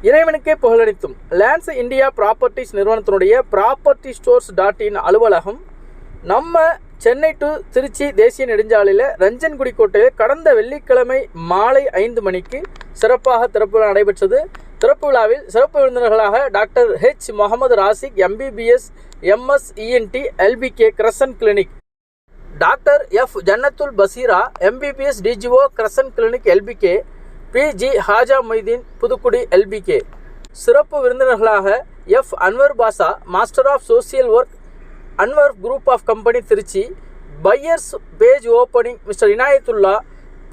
இறைவனுக்கே புகழளித்தும் lands India properties நிறுவனத்தினுடைய propertystores.in அலுவலகம் நம்ம சென்னை டு திருச்சி தேசிய நெடுஞ்சாலையில் ரஞ்சன்குடி கோட்டையில் கடந்த வெள்ளிக்கிழமை மாலை 5 மணிக்கு சிறப்பாக திறப்பு விழா நடைபெற்றது. திறப்பு விழாவில் சிறப்பு விருந்தினர்களாக doctor H Mohammed Rasik MBBS MS ENT LBK crescent clinic, doctor F Jannathul Basheera MBBS DGO crescent clinic LBK, PG Haja Moideen Pudukudi LBK. சிறப்பு விருந்தினர்களாக F Anwar Basha master of social work Anwar group of company Trichy, buyers page opening mister Inayathullah,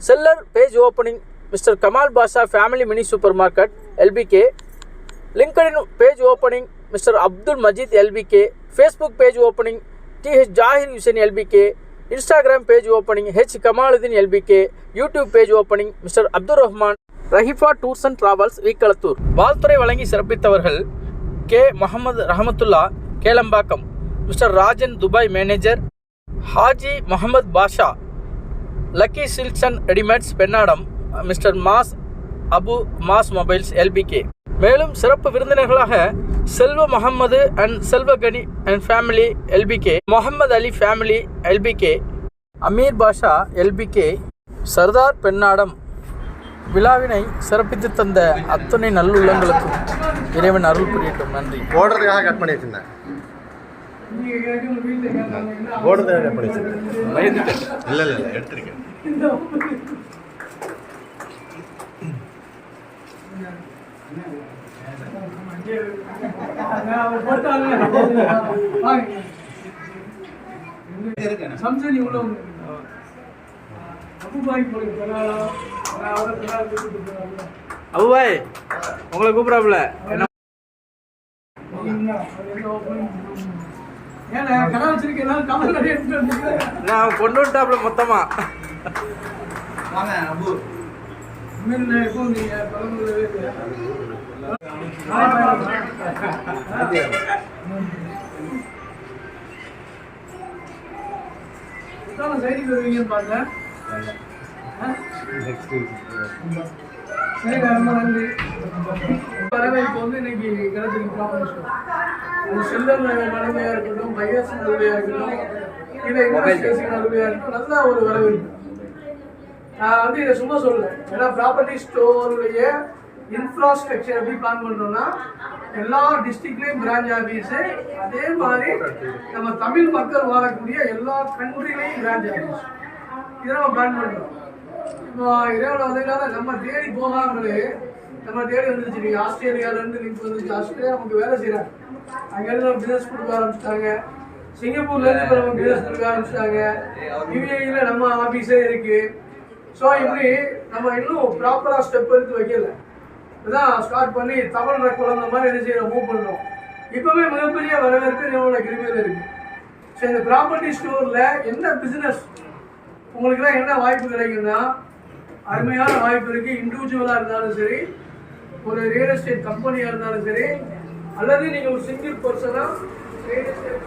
seller page opening mister Kamal Basha family mini super market LBK, LinkedIn page opening mister Abdul Majeed LBK, Facebook page opening TH Zakir Hussain LBK, Instagram page opening H Kamaluddin LBK, YouTube page opening mister Abdul Rahman, Rahifa tours and travels Veekalathur. வாழ்த்துறை வழங்கி சிறப்பித்தவர்கள் K Mohammed Rahmathulla Kelambakkam, mister Rajan Dubai manager, Haji Mohammed Basha lucky silks and readymades Pennadam, mister Mass Abu Mass mobiles LBK. மேலும் சிறப்பு விருந்தினர்களாக Selva Mohammed and Selvakani and family LBK, Mohammed Ali family LBK, Ameer Basha LBK, Sardar Pennadam. விழாவினை சிறப்பித்து தந்த அத்துணை நல்லுள்ளங்களுக்கும் இறைவன் அருள் புரியட்டும். நன்றி. ஓடுறதுக்காக கட் பண்ணி வச்சிருந்தேன். ஓடுறதுக்காக கட் பண்ணி வச்சிருந்தேன். இல்லை எடுத்துருக்கேன். அபுபாய் உங்களை கூப்பிடாப்புல நான் கொண்டு விட்டாப்புல மொத்தமா. வரவேற்பு வந்து இன்னைக்கு கிடைச்சிருக்கு. செல்லர் நன்மையா இருக்கட்டும், பையர்ஸ் நன்மையா இருக்கட்டும், இதை நன்மையா இருக்கட்டும், நல்ல ஒரு வரவேற்பு. நான் வந்து இதை சும்மா சொல்லல, ஏன்னா ப்ராப்பர்ட்டி ஸ்டோருடைய இன்ஃப்ராஸ்ட்ரக்சர் எப்படி பிளான் பண்ணுறோம்னா எல்லா டிஸ்ட்ரிக்ட்லேயும் பிரான்ச் ஆஃபீஸு, அதே மாதிரி நம்ம தமிழ் மக்கள் வாழக்கூடிய எல்லா கண்ட்ரிலையும் பிரான்ச் ஆஃபீஸ், இதை நம்ம பிளான் பண்ணுறோம். இப்போ இறைவனை வந்ததுனால நம்ம தேடி போகாமலே நம்ம தேடி வந்துருச்சு. நீங்கள் ஆஸ்திரேலியாவிலேருந்து லிங்க் வந்துச்சு, ஆஸ்திரேலியா நமக்கு வேலை செய்கிறாங்க, அங்கேருந்து நம்ம பிஸ்னஸ் கொடுக்க ஆரம்பிச்சிட்டாங்க. சிங்கப்பூர்லேருந்து இப்போ நம்ம பிஸ்னஸ் கொடுக்க ஆரம்பிச்சிட்டாங்க. UAE நம்ம ஆஃபீஸே இருக்குது. ஸோ இப்படி நம்ம இன்னும் ப்ராப்பராக ஸ்டெப் எடுத்து வைக்கல, இதுதான் ஸ்டார்ட் பண்ணி தமிழ் குழந்த மாதிரி என்ன செய்யறோம், மூவ் பண்ணுறோம். இப்போவே மிகப்பெரிய வரவேற்பு நம்மளோட கிருமையில் இருக்குது. ஸோ இந்த ப்ராப்பர்ட்டி ஸ்டோரில் என்ன பிஸ்னஸ் உங்களுக்குலாம் என்ன வாய்ப்பு கிடைக்குன்னா அருமையான வாய்ப்பு இருக்குது. இண்டிவிஜுவலாக இருந்தாலும் சரி, ஒரு ரியல் எஸ்டேட் கம்பெனியாக இருந்தாலும் சரி, அல்லது நீங்கள் ஒரு சிங்கிள் பர்சனாக ரியல் எஸ்டேட்